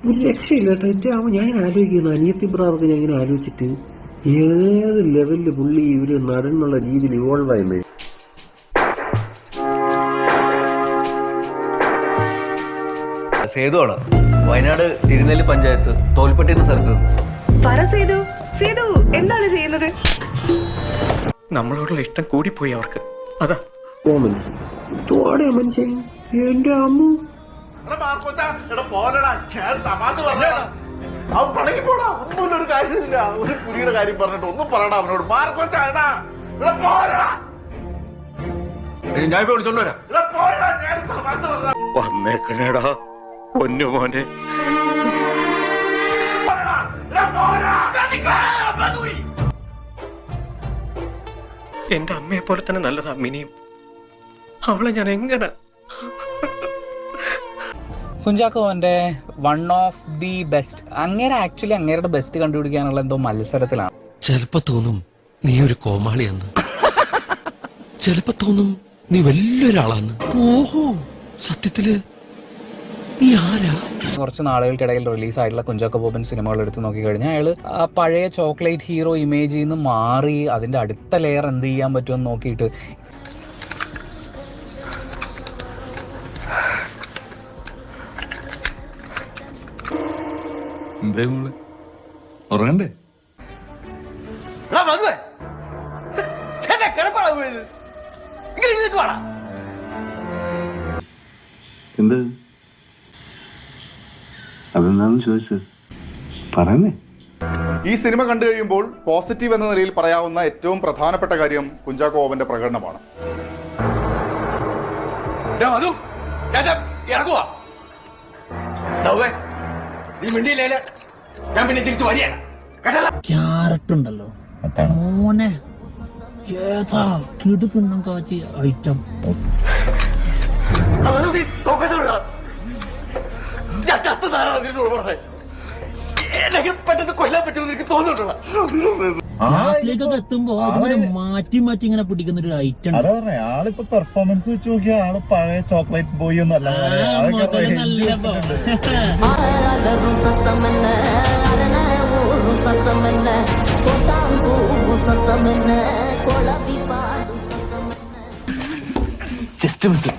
ഒരു രക്ഷയില്ല കേട്ടോ. എന്റെ ആവുമ്പോൾ ഞാൻ ഇങ്ങനെ ആലോചിക്കുന്നു, അനിയത്തി ബ്രാർക്ക് ഞാൻ ഇങ്ങനെ ആലോചിച്ചിട്ട് ഏത് ലെവലില് പുള്ളി ഒരു നടൻ എന്നുള്ള രീതിയിൽ ഇവോൾവ് ആയി. സേതുവാണ്, വയനാട് തിരുനെല്ലി പഞ്ചായത്ത് തോൽപ്പെട്ടി എന്ന സ്ഥലത്ത്. സേതു എന്താണ് ചെയ്യുന്നത്? നമ്മളോടുള്ള ഇഷ്ടം കൂടിപ്പോയി അവർക്ക്. അതാ മനുഷ്യൻ. എന്റെ അമ്മ ഒന്നുമില്ല, ഒരു കാര്യമില്ല. ഒരു കുടിയുടെ കാര്യം പറഞ്ഞിട്ട് ഒന്നും പറയടാ അവനോട്. ഞാൻ ഇപ്പൊ വിളിച്ചോണ്ട് വരാം. വന്നേക്കണേടാ പൊന്നു മോനെ. എന്റെ അമ്മയെ പോലെ തന്നെ നല്ലതാ മിനിയും. അവളെ ഞാൻ എങ്ങനെ കുഞ്ചാക്കോന്റെ one of the best. Actually അങ്ങേരുടെ ബെസ്റ്റ് കണ്ടുപിടിക്കാനുള്ള എന്തോ മത്സരത്തിലാണ്. ചിലപ്പോ തോന്നും നീ ഒരു കോമാളിയെന്ന്, ചിലപ്പോ തോന്നും നീ വലിയൊരാളാന്ന്. ഓഹോ, സത്യത്തില് നീ ആരാ? കുറച്ച് നാളുകൾക്കിടയിൽ റിലീസായിട്ടുള്ള കുഞ്ചാക്കോ ബോബൻ സിനിമകൾ എടുത്ത് നോക്കിക്കഴിഞ്ഞാൽ അയാൾ ആ പഴയ ചോക്ലേറ്റ് ഹീറോ ഇമേജിൽ നിന്ന് മാറി അതിന്റെ അടുത്ത ലെയർ എന്ത് ചെയ്യാൻ പറ്റുമെന്ന് നോക്കിയിട്ട് ഉറങ്ങണ്ടേ? എന്ത് അതെന്താന്ന് ചോദിച്ചത് പറയുന്നേ. ഈ സിനിമ കണ്ടു കഴിയുമ്പോൾ പോസിറ്റീവ് എന്ന നിലയിൽ പറയാവുന്ന ഏറ്റവും പ്രധാനപ്പെട്ട കാര്യം കുഞ്ചാക്കോ ബോബന്റെ പ്രകടനമാണ്. ക്യാരറ്റ് ഉണ്ടല്ലോ മോനെ, ഏതാ കിടുക്കിണ്ണം കാച്ചി ഐറ്റം. ലാസ്റ്റിലേക്കൊക്കെ എത്തുമ്പോ അതിങ്ങനെ മാറ്റി മാറ്റി ഇങ്ങനെ പിടിക്കുന്ന ഒരു ഐറ്റം. ആളിപ്പോ പെർഫോമൻസ് വെച്ച് നോക്കിയാ ആള് പഴയ ചോക്ലേറ്റ് ബോയ് ഒന്നും അല്ല. Just miss.